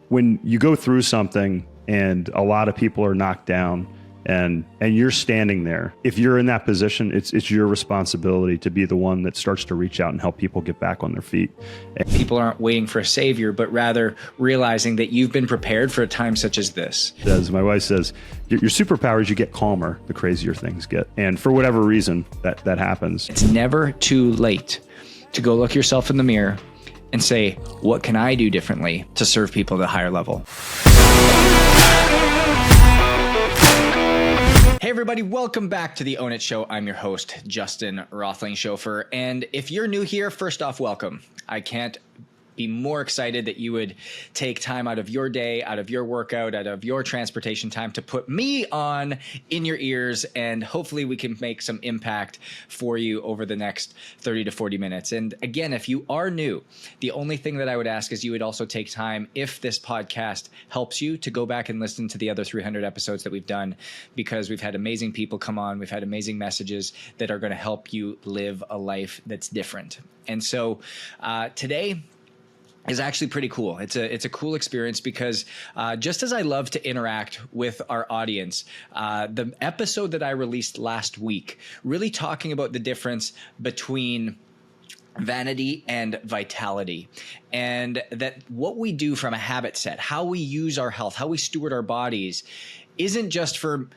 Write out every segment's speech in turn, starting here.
when you go through something and a lot of people are knocked down and you're standing there, if you're in that position, it's your responsibility to be the one that starts to reach out and help people get back on their feet. People aren't waiting for a savior, but rather realizing that you've been prepared for a time such as this. As my wife says, your superpower is you get calmer the crazier things get. And for whatever reason, that happens. It's never too late to go look yourself in the mirror and say, what can I do differently to serve people at a higher level? Hey everybody, welcome back to the Own It Show. I'm your host, Justin Rothling-Schofer. And if you're new here, first off, welcome. I can't be more excited that you would take time out of your day, out of your workout, out of your transportation time to put me on in your ears, and hopefully we can make some impact for you over the next 30 to 40 minutes. And again, if you are new, the only thing that I would ask is you would also take time, if this podcast helps you, to go back and listen to the other 300 episodes that we've done, because we've had amazing people come on. We've had amazing messages that are going to help you live a life that's different. And so today is actually pretty cool. It's a cool experience because just as I love to interact with our audience, the episode that I released last week, really talking about the difference between vanity and vitality, and that what we do from a habit set, how we use our health, how we steward our bodies, isn't just for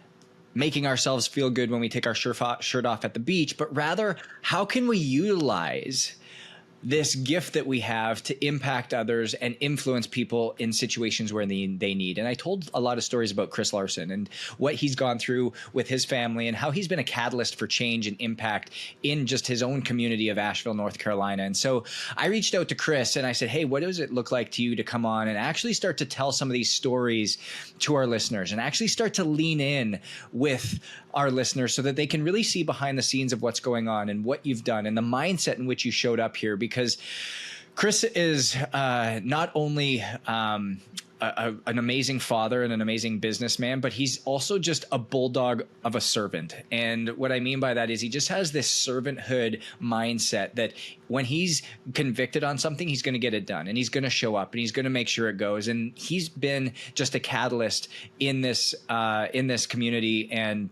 making ourselves feel good when we take our shirt off at the beach, but rather how can we utilize this gift that we have to impact others and influence people in situations where they need. And I told a lot of stories about Chris Larsen and what he's gone through with his family and how he's been a catalyst for change and impact in just his own community of Asheville, North Carolina. And so I reached out to Chris and I said, hey, what does it look like to you to come on and actually start to tell some of these stories to our listeners and actually start to lean in with our listeners so that they can really see behind the scenes of what's going on and what you've done and the mindset in which you showed up here. Because Chris is not only an amazing father and an amazing businessman, but he's also just a bulldog of a servant. And what I mean by that is he just has this servanthood mindset that when he's convicted on something, he's going to get it done and he's going to show up and he's going to make sure it goes. And he's been just a catalyst in this community. And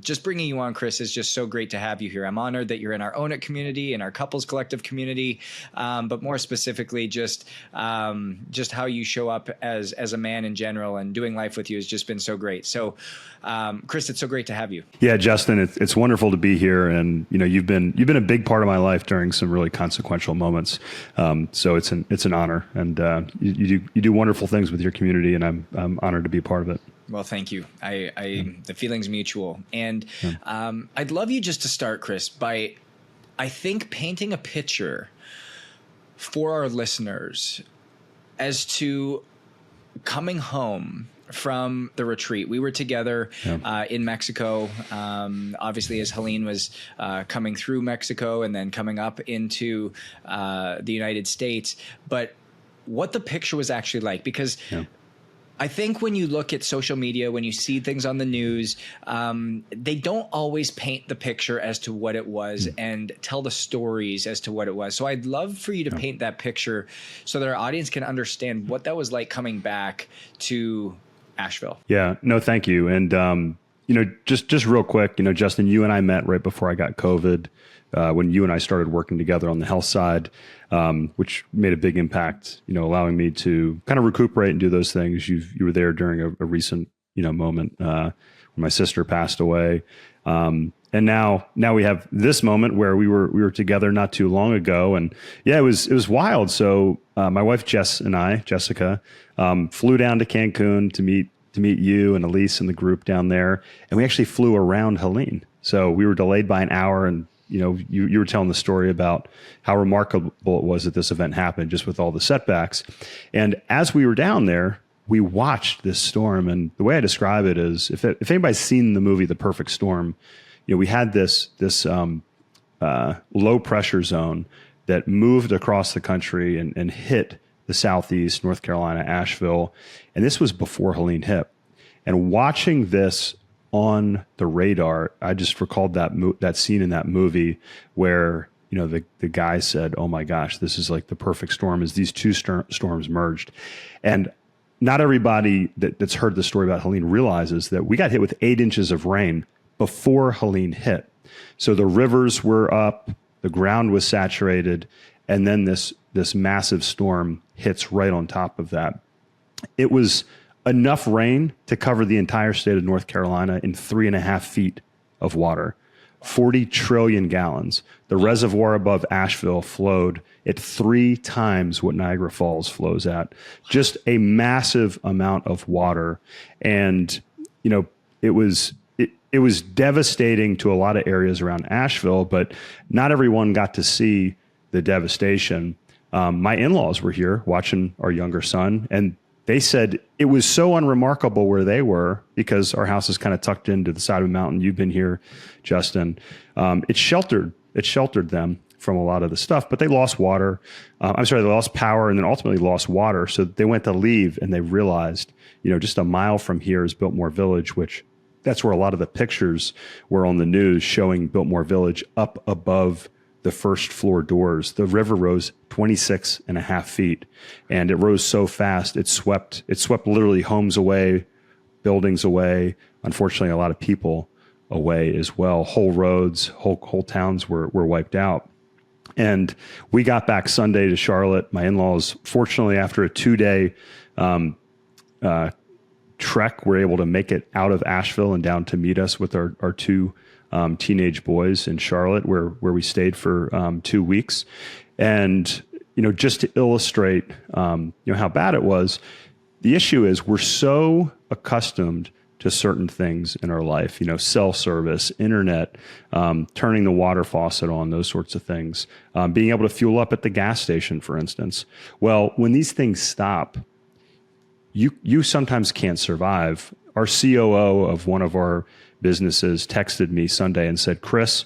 just bringing you on, Chris, is just so great to have you here. I'm honored that you're in our Own It community, in our Couples Collective community, but more specifically, just how you show up as a man in general, and doing life with you has just been so great. So, Chris, it's so great to have you. Yeah, Justin, it's wonderful to be here, and you've been a big part of my life during some really consequential moments. So it's an honor, and you do wonderful things with your community, and I'm honored to be a part of it. Well, thank you. The feeling's mutual, and I'd love you just to start, Chris, by I think painting a picture for our listeners as to coming home from the retreat. We were together in Mexico, obviously as Helene was coming through Mexico and then coming up into the United States. But what the picture was actually like, because I think when you look at social media, when you see things on the news, they don't always paint the picture as to what it was and tell the stories as to what it was. So I'd love for you to paint that picture so that our audience can understand what that was like coming back to Asheville. Yeah, no, thank you. And, just real quick, Justin, you and I met right before I got COVID, when you and I started working together on the health side, which made a big impact, allowing me to kind of recuperate and do those things. You were there during a recent, moment, when my sister passed away. And now we have this moment where we were together not too long ago. And yeah, it was wild. So, my wife, Jessica, flew down to Cancun to meet you and Elise and the group down there. And we actually flew around Helene. So we were delayed by an hour, and you were telling the story about how remarkable it was that this event happened, just with all the setbacks. And as we were down there, we watched this storm. And the way I describe it is, if anybody's seen the movie The Perfect Storm, we had this low pressure zone that moved across the country and hit the southeast, North Carolina, Asheville. And this was before Helene hit. And watching this on the radar, I just recalled that scene in that movie where, the guy said, oh my gosh, this is like the perfect storm as these two storms merged. And, not everybody that's heard the story about Helene realizes that we got hit with 8 inches of rain before Helene hit. So the rivers were up, the ground was saturated, and then this massive storm hits right on top of that. It was enough rain to cover the entire state of North Carolina in 3.5 feet of water. 40 trillion gallons. The reservoir above Asheville flowed at 3 times what Niagara Falls flows at. Just a massive amount of water. And, it was devastating to a lot of areas around Asheville, but not everyone got to see the devastation. My in-laws were here watching our younger son, and they said it was so unremarkable where they were because our house is kind of tucked into the side of a mountain. You've been here, Justin. It sheltered them from a lot of the stuff, but they lost water. They lost power and then ultimately lost water. So they went to leave and they realized, just a mile from here is Biltmore Village, which that's where a lot of the pictures were on the news showing Biltmore Village up above the first floor doors. The river rose 26.5 feet, and it rose so fast it swept literally homes away, buildings away. Unfortunately, a lot of people away as well. Whole roads, whole towns were wiped out. And we got back Sunday to Charlotte. My in-laws, fortunately, after a 2-day trek, were able to make it out of Asheville and down to meet us with our 2 teenage boys in Charlotte, where we stayed for 2 weeks. And, just to illustrate, how bad it was, the issue is we're so accustomed to certain things in our life, cell service, internet, turning the water faucet on, those sorts of things, being able to fuel up at the gas station, for instance. Well, when these things stop, you sometimes can't survive. Our COO of one of our businesses texted me Sunday and said, Chris,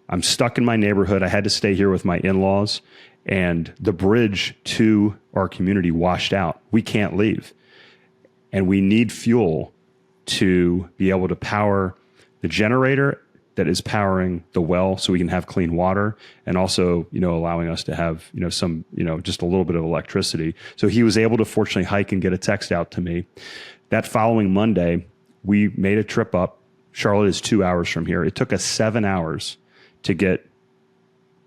I'm stuck in my neighborhood. I had to stay here with my in-laws, and the bridge to our community washed out. We can't leave. And we need fuel to be able to power the generator that is powering the well so we can have clean water, and also, allowing us to have, some, just a little bit of electricity. So he was able to fortunately hike and get a text out to me. That following Monday, we made a trip up. Charlotte is 2 hours from here. It took us 7 hours to get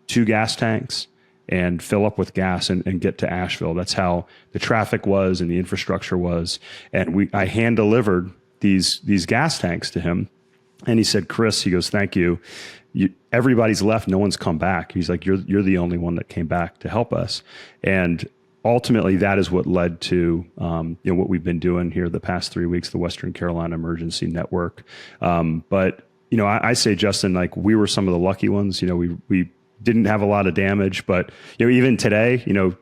2 gas tanks and fill up with gas and get to Asheville. That's how the traffic was and the infrastructure was. And I hand delivered these gas tanks to him. And he said, Chris, he goes, thank you. Everybody's left. No one's come back. He's like, you're the only one that came back to help us. And ultimately, that is what led to what we've been doing here the past 3 weeks, the Western Carolina Emergency Network. But I say, Justin, like, we were some of the lucky ones. We didn't have a lot of damage, but even today,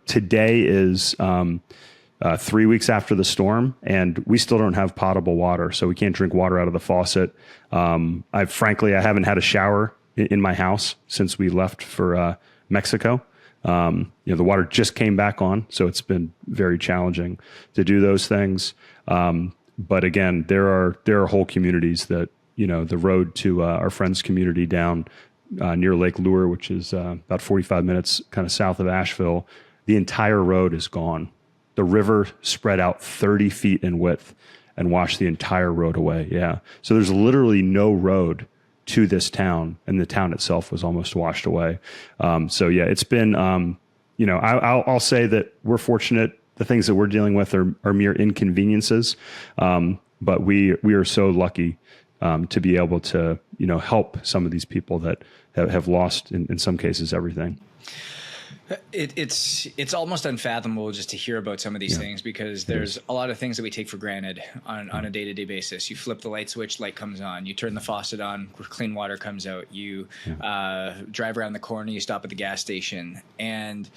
today is 3 weeks after the storm, and we still don't have potable water, so we can't drink water out of the faucet. I haven't had a shower in my house since we left for Mexico. The water just came back on, so it's been very challenging to do those things. But again, there are whole communities that, the road to our friends' community down near Lake Lure, which is about 45 minutes kind of south of Asheville, the entire road is gone. The river spread out 30 feet in width and washed the entire road away. Yeah. So there's literally no road to this town, and the town itself was almost washed away. So yeah, it's been, I'll say that we're fortunate. The things that we're dealing with are mere inconveniences. But we are so lucky to be able to, help some of these people that have lost, in some cases, everything. It's almost unfathomable just to hear about some of these things, because there's a lot of things that we take for granted on a day-to-day basis. You flip the light switch, light comes on. You turn the faucet on, clean water comes out. You drive around the corner, you stop at the gas station. And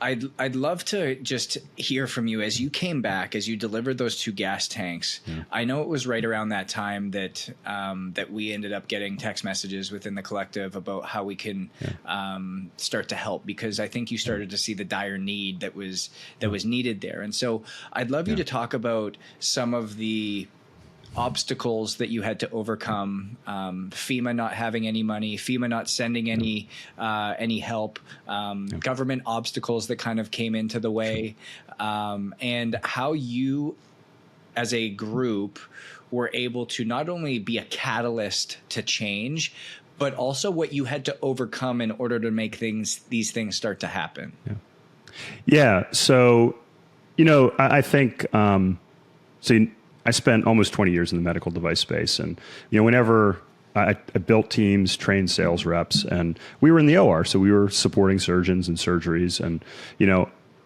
I'd love to just hear from you as you came back, as you delivered those 2 gas tanks. Yeah. I know it was right around that time that that we ended up getting text messages within the collective about how we can start to help, because I think you started to see the dire need that was needed there. And so I'd love you to talk about some of the obstacles that you had to overcome, FEMA not having any money, FEMA not sending any help, government obstacles that kind of came into the way, and how you as a group were able to not only be a catalyst to change, but also what you had to overcome in order to make these things start to happen. Yeah. So, I think, I spent almost 20 years in the medical device space. And, whenever I built teams, trained sales reps, and we were in the OR. So we were supporting surgeons and surgeries. And,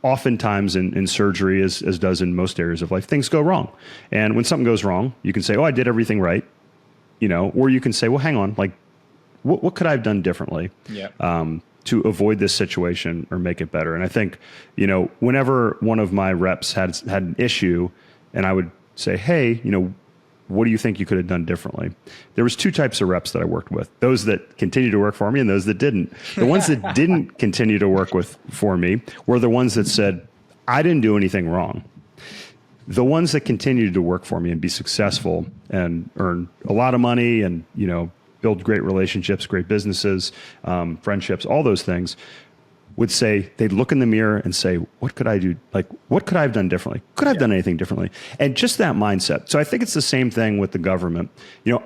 oftentimes in surgery, as does in most areas of life, things go wrong. And when something goes wrong, you can say, oh, I did everything right. Or you can say, well, hang on, like, what could I have done differently? To avoid this situation or make it better. And I think, whenever one of my reps had an issue and I would say, hey, what do you think you could have done differently? There was two types of reps that I worked with, those that continued to work for me and those that didn't. The ones that didn't continue to work for me were the ones that said, I didn't do anything wrong. The ones that continued to work for me and be successful and earn a lot of money and, build great relationships, great businesses, friendships, all those things, would say, they'd look in the mirror and say, what could I do? Like, what could I have done differently? Could I have done anything differently? And just that mindset. So I think it's the same thing with the government.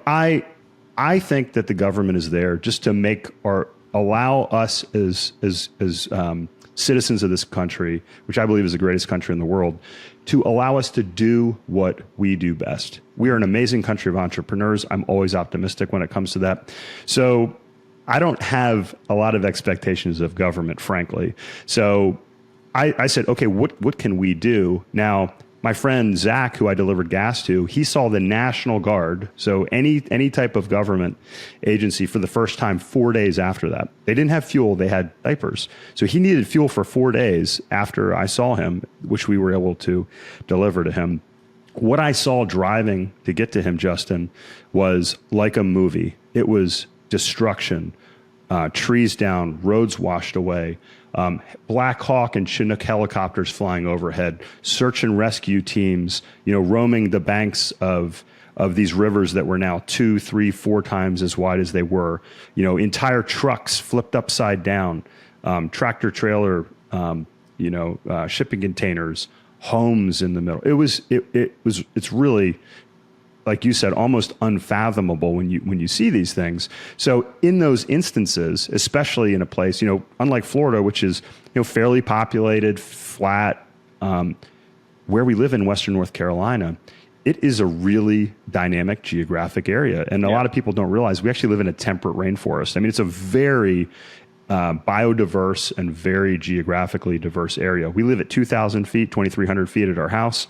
I think that the government is there just to make or allow us as citizens of this country, which I believe is the greatest country in the world, to allow us to do what we do best. We are an amazing country of entrepreneurs. I'm always optimistic when it comes to that. So I don't have a lot of expectations of government, frankly. So I said, okay, what can we do? Now, my friend Zach, who I delivered gas to, he saw the National Guard, so any type of government agency, for the first time 4 days after that. They didn't have fuel, they had diapers. So he needed fuel for 4 days after I saw him, which we were able to deliver to him. What I saw driving to get to him, Justin, was like a movie. It was destruction, trees down, roads washed away, Black Hawk and Chinook helicopters flying overhead, search and rescue teams, roaming the banks of these rivers that were now 2, 3, 4 times as wide as they were. Entire trucks flipped upside down, tractor trailer, shipping containers, homes in the middle. It's really, like you said, almost unfathomable when you see these things. So in those instances, especially in a place, unlike Florida, which is, fairly populated, flat, where we live in Western North Carolina, it is a really dynamic geographic area. And a lot of people don't realize we actually live in a temperate rainforest. I mean, it's a very biodiverse and very geographically diverse area. We live at 2,000 feet, 2,300 feet at our house.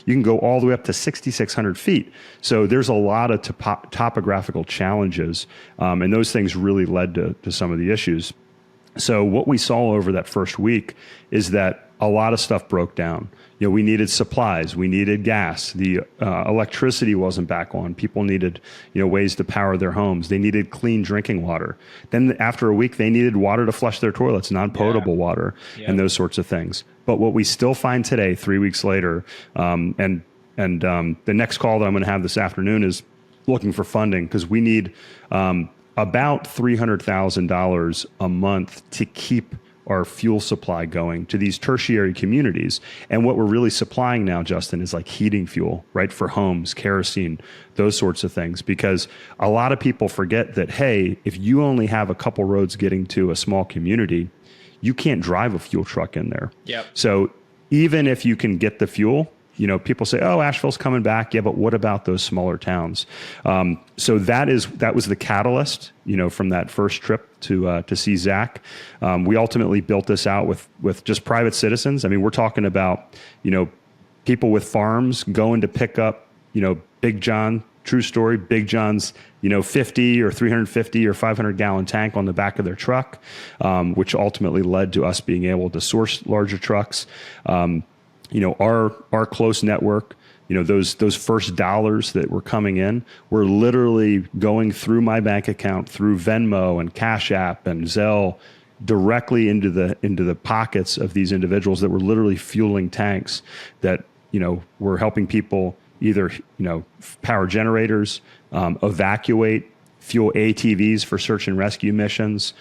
You can go all the way up to 6,600 feet. So there's a lot of topographical challenges, and those things really led to some of the issues. So what we saw over that first week is that a lot of stuff broke down. We needed supplies, we needed gas, the electricity wasn't back on. People needed, ways to power their homes. They needed clean drinking water. Then after a week, they needed water to flush their toilets, non-potable water, and those sorts of things. But what we still find today, 3 weeks later, and the next call that I'm going to have this afternoon is looking for funding, because we need about $300,000 a month to keep our fuel supply going to these tertiary communities. And what we're really supplying now, Justin, is like heating fuel, right? For homes, kerosene, those sorts of things. Because a lot of people forget that, hey, if you only have a couple roads getting to a small community, you can't drive a fuel truck in there. So even if you can get the fuel, people say, oh, Asheville's coming back. Yeah, but what about those smaller towns? So that was the catalyst, from that first trip to see Zach. We ultimately built this out with just private citizens. I mean, we're talking about, people with farms going to pick up, Big John, true story, Big John's, 50 or 350 or 500 gallon tank on the back of their truck, which ultimately led to us being able to source larger trucks. Our close network, those first dollars that were coming in were literally going through my bank account, through Venmo and Cash App and Zelle, directly into the pockets of these individuals that were literally fueling tanks that, were helping people either, power generators, evacuate, fuel ATVs for search and rescue missions,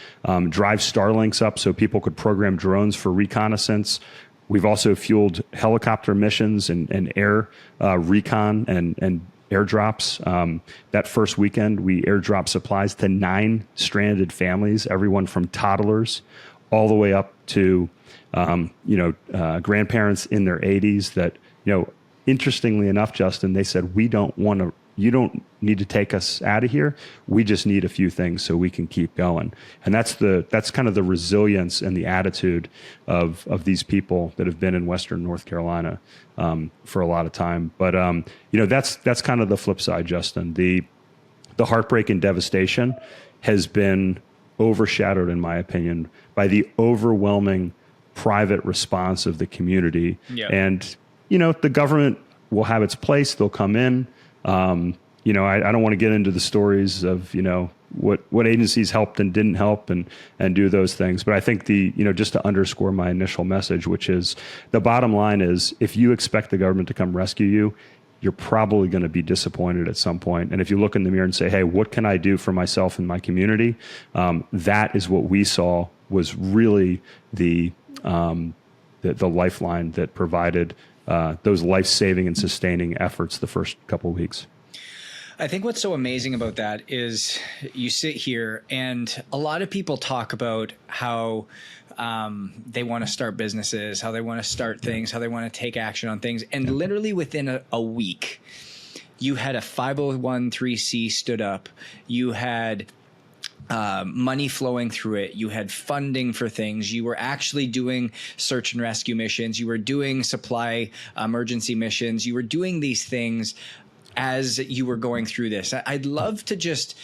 drive Starlinks up so people could program drones for reconnaissance. We've also fueled helicopter missions and air recon and airdrops. That first weekend, we airdropped supplies to 9 stranded families, everyone from toddlers all the way up to grandparents in their 80s that, interestingly enough, Justin, they said, you don't need to take us out of here. We just need a few things so we can keep going. And that's kind of the resilience and the attitude of these people that have been in Western North Carolina for a lot of time. But, that's kind of the flip side, Justin. The heartbreak and devastation has been overshadowed, in my opinion, by the overwhelming private response of the community. Yep. And, the government will have its place. They'll come in. I don't want to get into the stories of, what agencies helped and didn't help and do those things. But I think just to underscore my initial message, which is the bottom line is if you expect the government to come rescue you, you're probably going to be disappointed at some point. And if you look in the mirror and say, hey, what can I do for myself and my community? That is what we saw was really the lifeline that provided those life-saving and sustaining efforts the first couple of weeks. I think what's so amazing about that is you sit here and a lot of people talk about how they want to start businesses, how they want to start things, how they want to take action on things. And literally within a week, you had a 501(c)(3) stood up. You had money flowing through it. You had funding for things. You were actually doing search and rescue missions. You were doing supply emergency missions. You were doing these things as you were going through this. I'd love to just,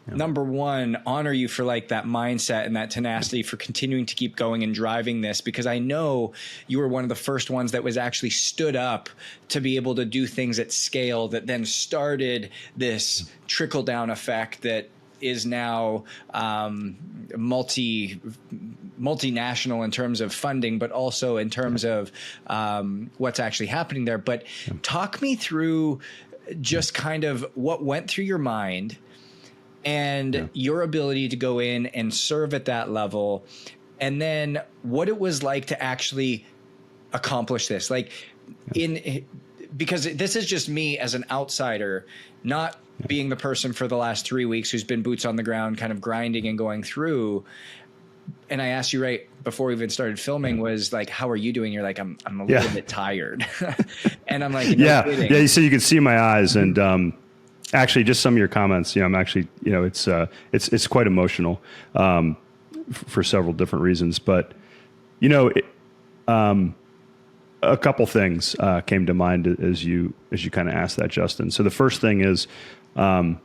number one, honor you for like that mindset and that tenacity for continuing to keep going and driving this, because I know you were one of the first ones that was actually stood up to be able to do things at scale that then started this trickle down effect that is now multinational in terms of funding, but also in terms of what's actually happening there. But talk me through just kind of what went through your mind and your ability to go in and serve at that level, and then what it was like to actually accomplish this. Like because this is just me as an outsider, not being the person for the last 3 weeks who's been boots on the ground, kind of grinding and going through. And I asked you right before we even started filming was like, how are you doing? You're like, I'm a little bit tired. And I'm like, yeah. So you can see my eyes and, actually just some of your comments, I'm actually, it's quite emotional, for several different reasons, but, a couple things, came to mind as you kind of asked that, Justin. So the first thing is, when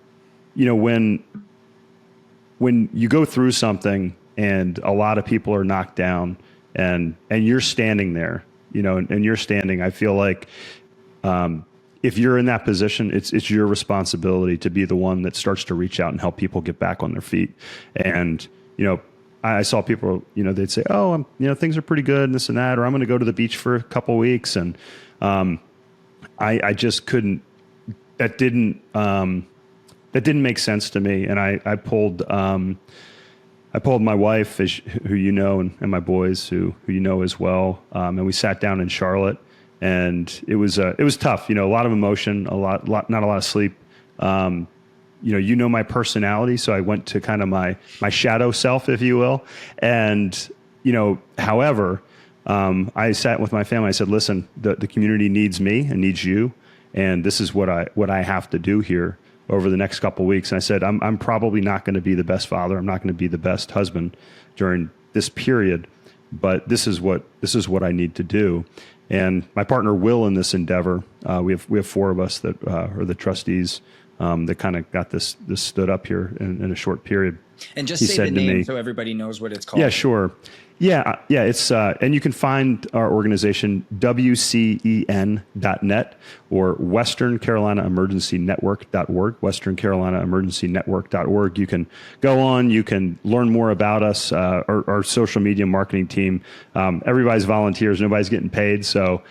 you go through something and a lot of people are knocked down and you're standing there, and you're standing, I feel like, if you're in that position, it's your responsibility to be the one that starts to reach out and help people get back on their feet. And, I saw people, they'd say, oh, things are pretty good and this and that, or I'm going to go to the beach for a couple of weeks. And, I just couldn't, that didn't make sense to me. And I pulled my wife, who and my boys, who as well, and we sat down in Charlotte, and it was tough. A lot of emotion, not a lot of sleep. My personality, so I went to kind of my shadow self, if you will. And however, I sat with my family. I said, "Listen, the community needs me and needs you, and this is what I have to do here over the next couple of weeks." And I said, I'm probably not going to be the best father. I'm not going to be the best husband during this period, but this is what I need to do. And my partner Will in this endeavor, we have 4 of us that are the trustees that kind of got this stood up here in a short period. And just say the name so everybody knows what it's called. Yeah, sure. Yeah. It's and you can find our organization WCEN.net or Western Carolina Emergency Network.org. Western Carolina Emergency Network.org. You can go on. You can learn more about us. Our social media marketing team. Everybody's volunteers. Nobody's getting paid. So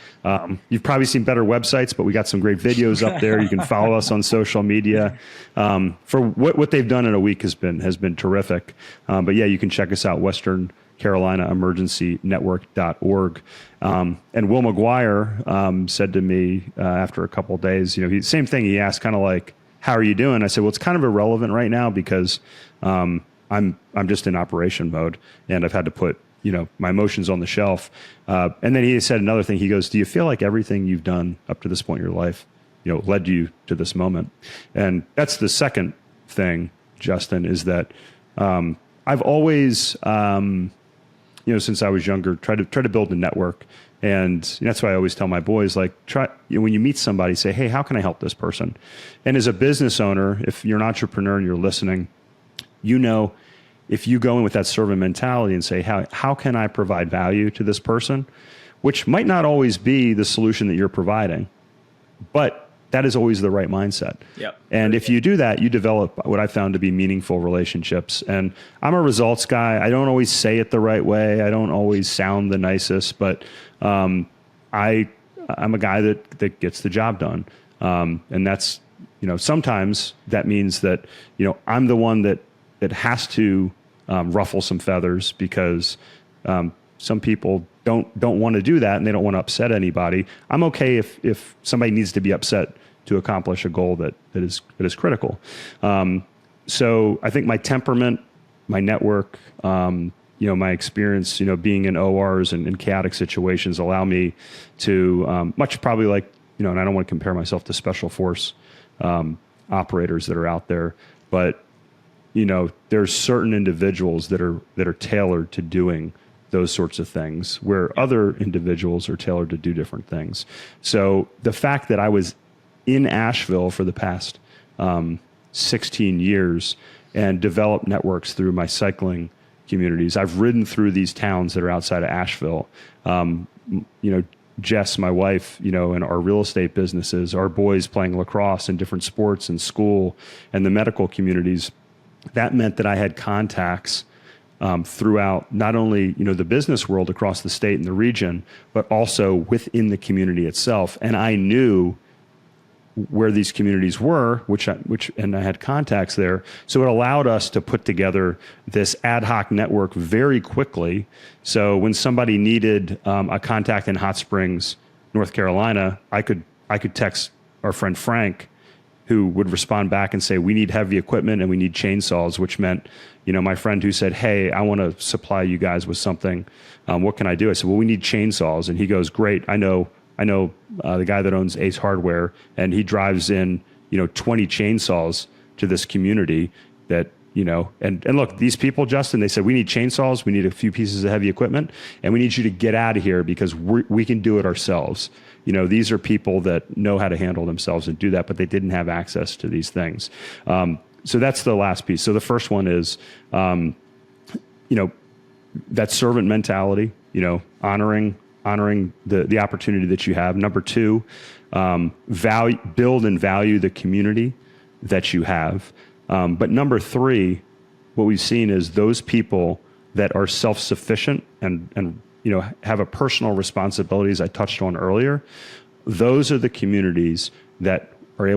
you've probably seen better websites, but we got some great videos up there. You can follow us on social media. For what they've done in a week has been terrific. But yeah, you can check us out. Western Carolina Emergency Network.org. And Will McGuire said to me after a couple of days, same thing. He asked kind of like, how are you doing? I said, well, it's kind of irrelevant right now because I'm just in operation mode and I've had to put, my emotions on the shelf. And then he said another thing. He goes, do you feel like everything you've done up to this point in your life, led you to this moment? And that's the second thing, Justin, is that I've always, since I was younger, try to build a network. And that's why I always tell my boys, like, when you meet somebody, say, hey, how can I help this person? And as a business owner, if you're an entrepreneur and you're listening, if you go in with that servant mentality and say, how can I provide value to this person, which might not always be the solution that you're providing, but that is always the right mindset. Yep. And if you do that, you develop what I found to be meaningful relationships. And I'm a results guy. I don't always say it the right way. I don't always sound the nicest, but I'm a guy that gets the job done. And that's, sometimes that means that, I'm the one that has to ruffle some feathers because some people don't want to do that and they don't want to upset anybody. I'm okay if somebody needs to be upset to accomplish a goal that is critical. So I think my temperament, my network, my experience, being in ORs and in chaotic situations allow me to much probably like, and I don't want to compare myself to special force operators that are out there, but there's certain individuals that are tailored to doing those sorts of things where other individuals are tailored to do different things. So the fact that I was in Asheville for the past 16 years and developed networks through my cycling communities. I've ridden through these towns that are outside of Asheville. Jess, my wife, and our real estate businesses, our boys playing lacrosse and different sports in school and the medical communities. That meant that I had contacts throughout not only, the business world across the state and the region, but also within the community itself. And I knew where these communities were, and I had contacts there. So it allowed us to put together this ad hoc network very quickly. So when somebody needed a contact in Hot Springs, North Carolina, I could text our friend Frank, who would respond back and say, we need heavy equipment and we need chainsaws, which meant, my friend who said, hey, I want to supply you guys with something. What can I do? I said, well, we need chainsaws. And he goes, great. I know the guy that owns Ace Hardware, and he drives in, 20 chainsaws to this community that, and look, these people, Justin, they said, we need chainsaws. We need a few pieces of heavy equipment, and we need you to get out of here because we can do it ourselves. These are people that know how to handle themselves and do that, but they didn't have access to these things. So that's the last piece. So the first one is, that servant mentality, honoring the opportunity that you have. Number two, build and value the community that you have. But number three, what we've seen is those people that are self-sufficient and have a personal responsibility, as I touched on earlier. Those are the communities that were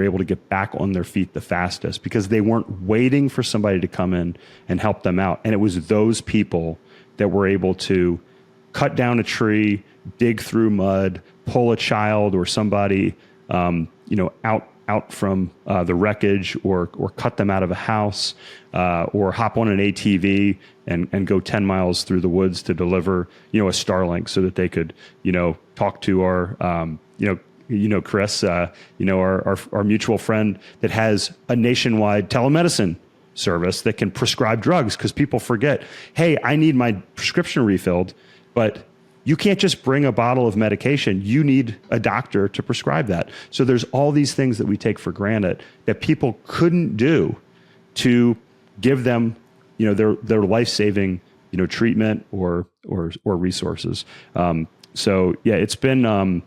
able to get back on their feet the fastest because they weren't waiting for somebody to come in and help them out. And it was those people that were able to cut down a tree, dig through mud, pull a child or somebody, out from the wreckage, or cut them out of a house, or hop on an ATV and go 10 miles through the woods to deliver, a Starlink so that they could, talk to our, Chris, our mutual friend that has a nationwide telemedicine service that can prescribe drugs, because people forget, hey, I need my prescription refilled, but you can't just bring a bottle of medication. You need a doctor to prescribe that. So there's all these things that we take for granted that people couldn't do to give them, their life-saving treatment or resources. So yeah, it's been,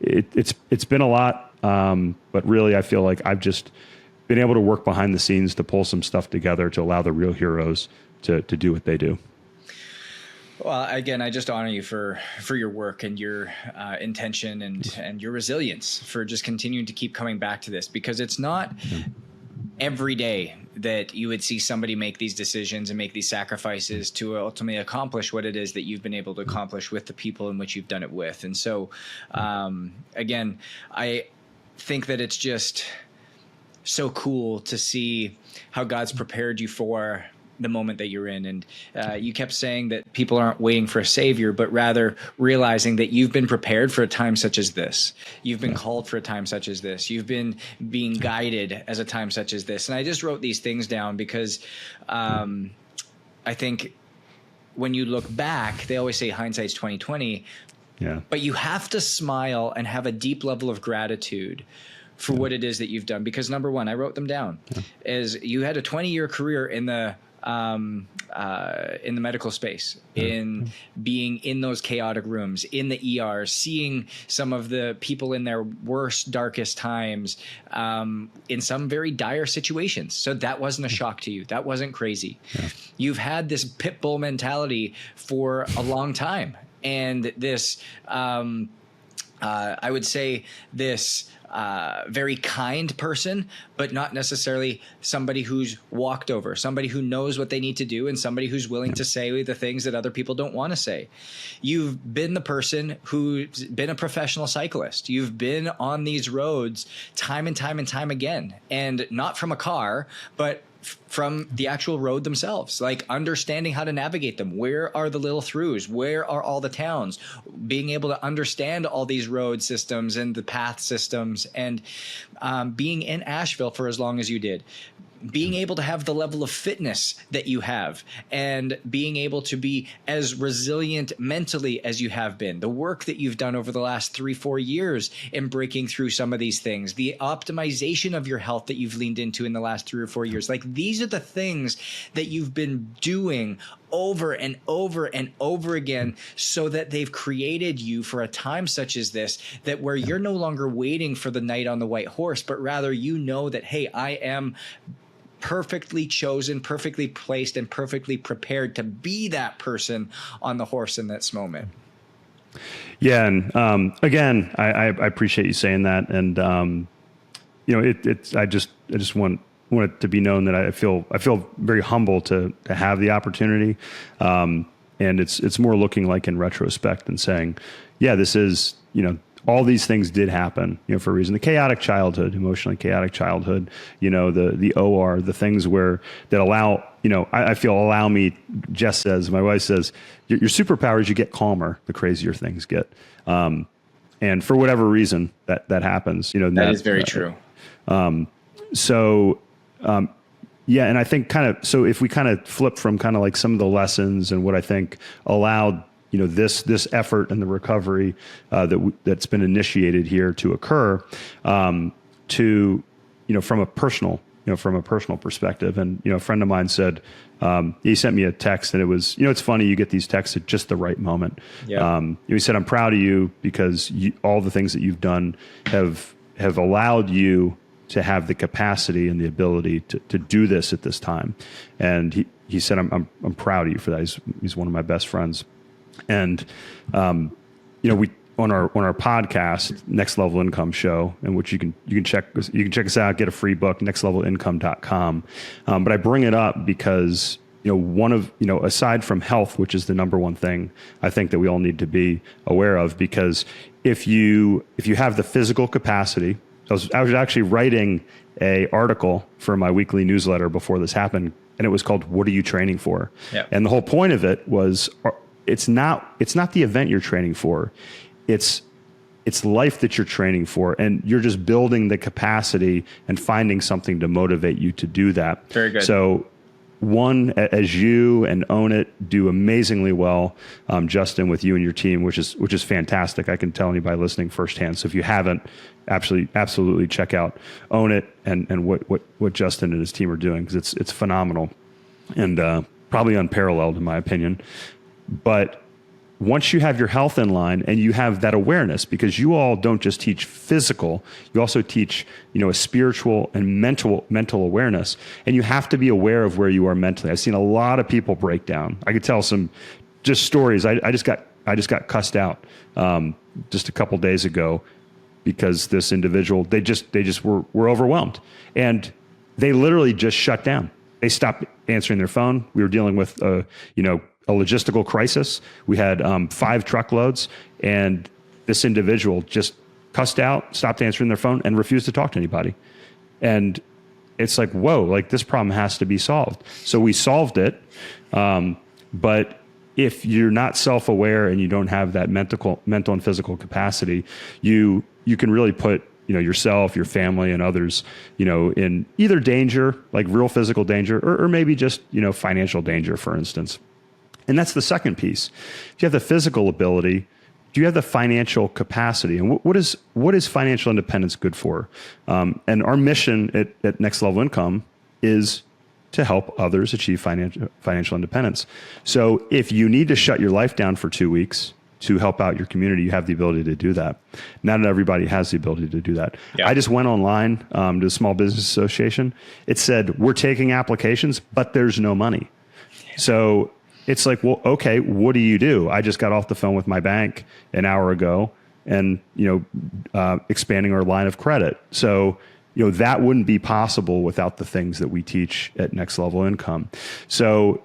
it's been a lot. But really I feel like I've just been able to work behind the scenes to pull some stuff together to allow the real heroes to do what they do. Well, again, I just honor you for your work and your intention and your resilience for just continuing to keep coming back to this, because it's not every day that you would see somebody make these decisions and make these sacrifices to ultimately accomplish what it is that you've been able to accomplish with the people in which you've done it with. And so, again, I think that it's just so cool to see how God's prepared you for the moment that you're in. And you kept saying that people aren't waiting for a savior, but rather realizing that you've been prepared for a time such as this. You've been called for a time such as this. You've been being guided as a time such as this. And I just wrote these things down because I think when you look back, they always say hindsight's 20/20. Yeah. But you have to smile and have a deep level of gratitude for what it is that you've done. Because number one, I wrote them down, is you had a 20-year career in the medical space, in being in those chaotic rooms, in the ER, seeing some of the people in their worst, darkest times, in some very dire situations. So that wasn't a shock to you. That wasn't crazy. Yeah. You've had this pit bull mentality for a long time. And this, I would say this, very kind person, but not necessarily somebody who's walked over, somebody who knows what they need to do, and somebody who's willing to say the things that other people don't want to say. You've been the person who's been a professional cyclist. You've been on these roads time and time and time again, and not from a car, but from the actual road themselves, like understanding how to navigate them. Where are the little throughs? Where are all the towns? Being able to understand all these road systems and the path systems, and being in Asheville for as long as you did. Being able to have the level of fitness that you have, and being able to be as resilient mentally as you have been. The work that you've done over the last 3-4 years in breaking through some of these things, the optimization of your health that you've leaned into in the last 3 or 4 years. Like, these are the things that you've been doing over and over and over again, so that they've created you for a time such as this, that where you're no longer waiting for the knight on the white horse, but rather you know that, hey, I am perfectly chosen, perfectly placed, and perfectly prepared to be that person on the horse in this moment. Yeah. And again, I appreciate you saying that. And, I just want it to be known that I feel very humble to have the opportunity. And it's more looking like in retrospect and saying, yeah, this is, all these things did happen, for a reason. The chaotic childhood, emotionally chaotic childhood, the OR, the things that allow, I feel allow me, Jess says, my wife says, your superpower is you get calmer the crazier things get. And for whatever reason that happens, that is very true. Yeah. And I think so if we flip from like some of the lessons and what I think allowed, this effort and the recovery that's been initiated here to occur, to from a personal perspective. And a friend of mine said, he sent me a text, and it was, it's funny, you get these texts at just the right moment. Yeah. He said, I'm proud of you because all the things that you've done have allowed you to have the capacity and the ability to do this at this time. And he said, I'm proud of you for that. He's one of my best friends. And, we, on our podcast, Next Level Income Show, in which you can check us out, get a free book, nextlevelincome.com. But I bring it up because, aside from health, which is the number one thing I think that we all need to be aware of, because if you have the physical capacity, I was actually writing a article for my weekly newsletter before this happened, and it was called "What Are You Training For?" Yeah. And the whole point of it was, it's not the event you're training for, it's life that you're training for, and you're just building the capacity and finding something to motivate you to do that. Very good. So, one, as you and Own It do amazingly well, Justin, with you and your team, which is fantastic. I can tell anybody listening firsthand. So if you haven't, absolutely check out Own It and what Justin and his team are doing, because it's phenomenal. And probably unparalleled in my opinion. But once you have your health in line and you have that awareness, because you all don't just teach physical, you also teach, a spiritual and mental awareness, and you have to be aware of where you are mentally. I've seen a lot of people break down. I could tell some just stories. I just got cussed out just a couple days ago because this individual, they just were overwhelmed, and they literally just shut down. They stopped answering their phone. We were dealing with a logistical crisis. We had 5 truckloads, and this individual just cussed out, stopped answering their phone, and refused to talk to anybody. And it's like, whoa, like this problem has to be solved. So we solved it. But if you're not self-aware and you don't have that mental and physical capacity, you can really put yourself, your family, and others, in either danger, like real physical danger, or maybe just, financial danger, for instance. And that's the second piece. If you have the physical ability, do you have the financial capacity? And what is financial independence good for? And our mission at Next Level Income is to help others achieve financial independence. So if you need to shut your life down for 2 weeks to help out your community, you have the ability to do that. Not everybody has the ability to do that. Yeah. I just went online to the Small Business Association. It said, we're taking applications, but there's no money. So it's like, well, okay, what do? I just got off the phone with my bank an hour ago and, expanding our line of credit. So, that wouldn't be possible without the things that we teach at Next Level Income. So,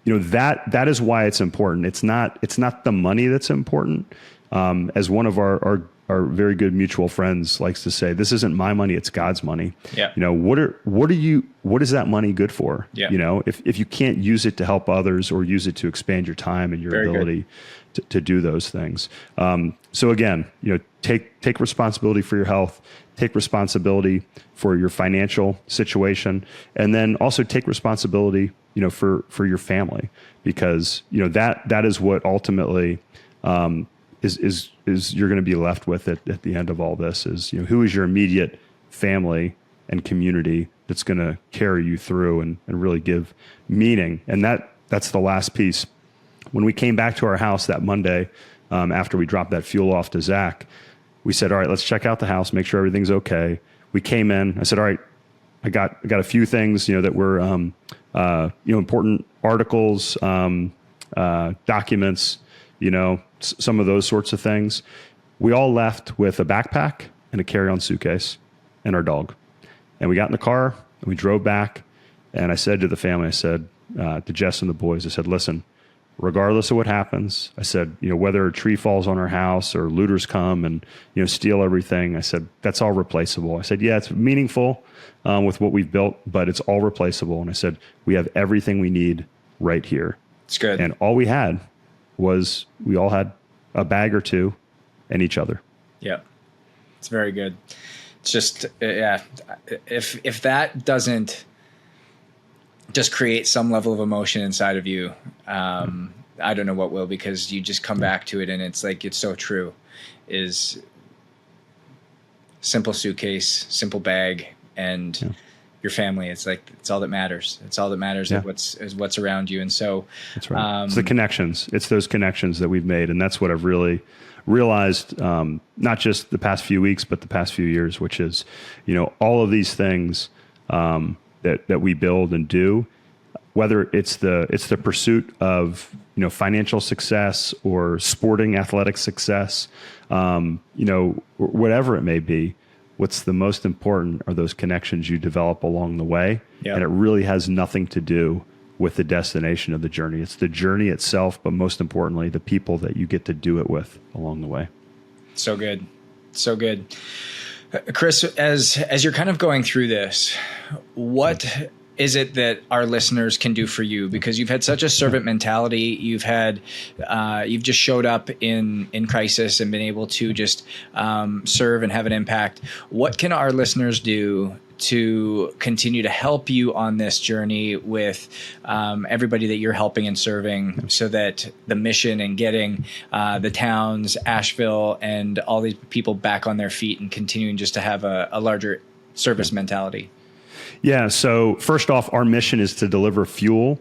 that is why it's important. It's not the money that's important. As one of our very good mutual friends likes to say, this isn't my money, it's God's money. Yeah. What is that money good for? Yeah. If you can't use it to help others or use it to expand your time and your very ability to do those things. So again, take responsibility for your health, take responsibility for your financial situation, and then also take responsibility, for your family, because, that is what ultimately, is you're going to be left with at the end of all this is, who is your immediate family and community that's going to carry you through and really give meaning. And that's the last piece. When we came back to our house that Monday, after we dropped that fuel off to Zach, we said, all right, let's check out the house, make sure everything's okay. We came in, I said, all right, I got a few things, that were, important articles, documents, some of those sorts of things. We all left with a backpack and a carry-on suitcase and our dog. And we got in the car and we drove back. And I said to the family, to Jess and the boys, I said, listen, regardless of what happens, I said, whether a tree falls on our house or looters come and, steal everything, I said, that's all replaceable. I said, yeah, it's meaningful with what we've built, but it's all replaceable. And I said, we have everything we need right here. It's good. And all we had was we all had a bag or two and each other. Yeah, it's very good. It's just, yeah, if that doesn't just create some level of emotion inside of you, I don't know what will, because you just come back to it and it's like, it's so true, is simple suitcase, simple bag, and your family. It's like, it's all that matters. It's all that matters is what's around you. And so that's right. It's the connections. It's those connections that we've made. And that's what I've really realized, not just the past few weeks, but the past few years, which is, all of these things, that we build and do, whether it's the pursuit of, financial success or sporting athletic success, whatever it may be, what's the most important are those connections you develop along the way. Yep. And it really has nothing to do with the destination of the journey. It's the journey itself, but most importantly, the people that you get to do it with along the way. So good. So good. Chris, as you're kind of going through this, what is it that our listeners can do for you? Because you've had such a servant mentality. You've just showed up in crisis and been able to just serve and have an impact. What can our listeners do to continue to help you on this journey with everybody that you're helping and serving, so that the mission and getting the towns, Asheville, and all these people back on their feet and continuing just to have a larger service mentality? Yeah. So first off, our mission is to deliver fuel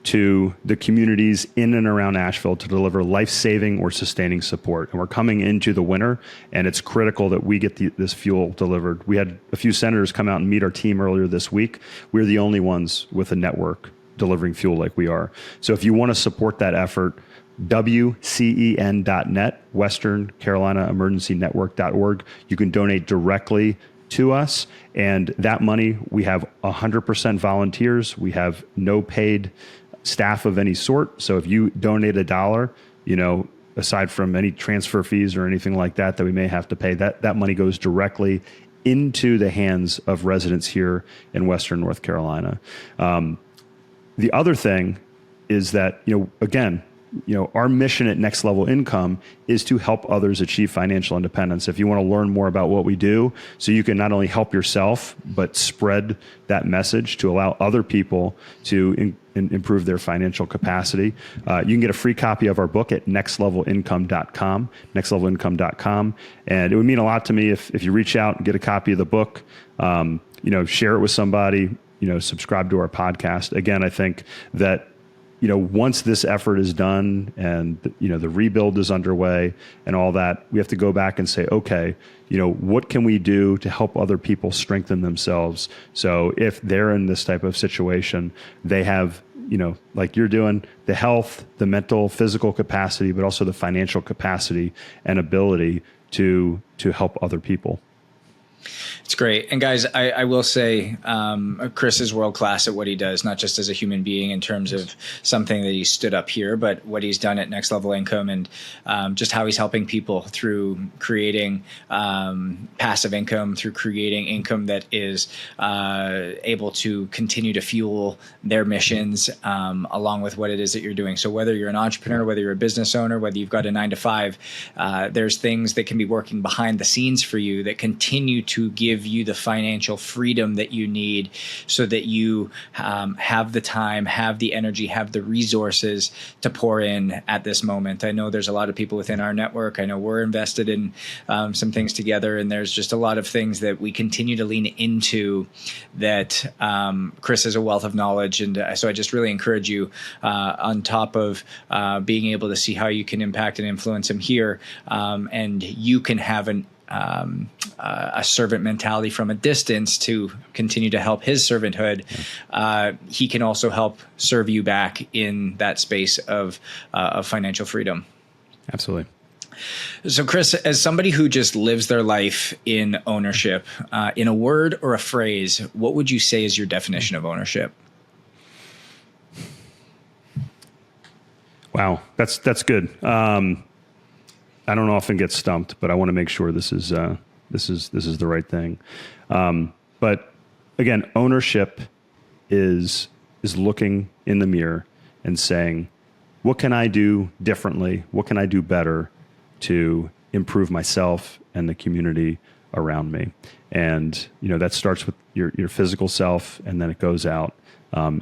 to the communities in and around Asheville to deliver life-saving or sustaining support. And we're coming into the winter, and it's critical that we get this fuel delivered. We had a few senators come out and meet our team earlier this week. We're the only ones with a network delivering fuel like we are. So if you want to support that effort, WCEN.net, Western Carolina Emergency Network.org. You can donate directly to us. And that money, we have 100% volunteers. We have no paid staff of any sort. So if you donate $1, aside from any transfer fees or anything like that we may have to pay, that money goes directly into the hands of residents here in Western North Carolina. The other thing is that, again, our mission at Next Level Income is to help others achieve financial independence. If you want to learn more about what we do, so you can not only help yourself, but spread that message to allow other people to improve their financial capacity, you can get a free copy of our book at nextlevelincome.com, nextlevelincome.com. And it would mean a lot to me if you reach out and get a copy of the book, share it with somebody, subscribe to our podcast. Again, I think that once this effort is done and, the rebuild is underway and all that, we have to go back and say, okay, what can we do to help other people strengthen themselves? So if they're in this type of situation, they have, like you're doing, the health, the mental, physical capacity, but also the financial capacity and ability to help other people. It's great. And guys, I will say, Chris is world-class at what he does, not just as a human being in terms of something that he stood up here, but what he's done at Next Level Income and just how he's helping people through creating passive income, through creating income that is able to continue to fuel their missions along with what it is that you're doing. So whether you're an entrepreneur, whether you're a business owner, whether you've got a 9-to-5, there's things that can be working behind the scenes for you that continue to give you the financial freedom that you need so that you have the time, have the energy, have the resources to pour in at this moment. I know there's a lot of people within our network. I know we're invested in some things together, and there's just a lot of things that we continue to lean into that Chris has a wealth of knowledge. And so I just really encourage you on top of being able to see how you can impact and influence him here, and you can have a servant mentality from a distance to continue to help his servanthood. He can also help serve you back in that space of financial freedom. Absolutely. So Chris, as somebody who just lives their life in ownership, in a word or a phrase, what would you say is your definition of ownership? Wow. That's good. I don't often get stumped, but I want to make sure this is the right thing. But again, ownership is looking in the mirror and saying, what can I do differently? What can I do better to improve myself and the community around me? And that starts with your physical self, and then it goes out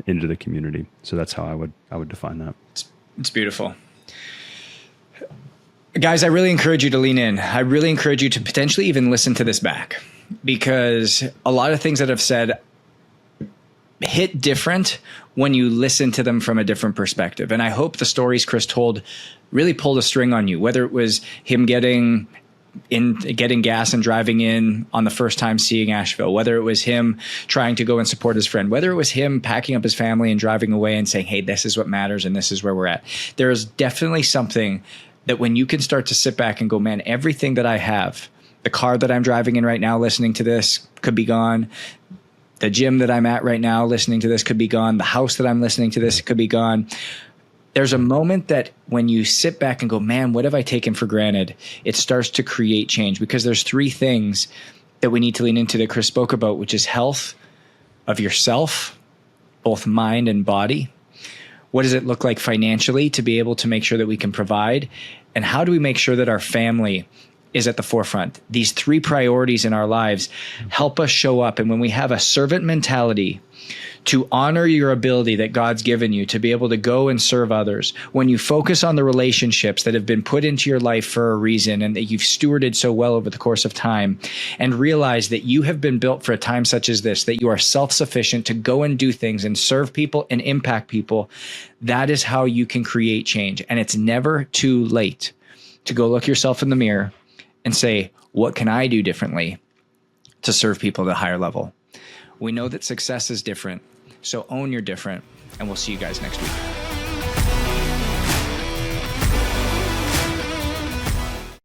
into the community. So that's how I would define that. It's beautiful. Guys, I really encourage you to lean in. I really encourage you to potentially even listen to this back, because a lot of things that I've said hit different when you listen to them from a different perspective. And I hope the stories Chris told really pulled a string on you, whether it was him getting gas and driving in on the first time seeing Asheville, whether it was him trying to go and support his friend, whether it was him packing up his family and driving away and saying, hey, this is what matters and this is where we're at. There is definitely something that when you can start to sit back and go, man, everything that I have, the car that I'm driving in right now, listening to this could be gone. The gym that I'm at right now, listening to this could be gone. The house that I'm listening to this could be gone. There's a moment that when you sit back and go, man, what have I taken for granted? It starts to create change, because there's three things that we need to lean into that Chris spoke about, which is health of yourself, both mind and body. What does it look like financially to be able to make sure that we can provide? And how do we make sure that our family is at the forefront? These three priorities in our lives help us show up. And when we have a servant mentality to honor your ability that God's given you to be able to go and serve others, when you focus on the relationships that have been put into your life for a reason and that you've stewarded so well over the course of time, and realize that you have been built for a time such as this, that you are self-sufficient to go and do things and serve people and impact people, that is how you can create change. And it's never too late to go look yourself in the mirror and say, what can I do differently to serve people at a higher level? We know that success is different, so own your different, and we'll see you guys next week.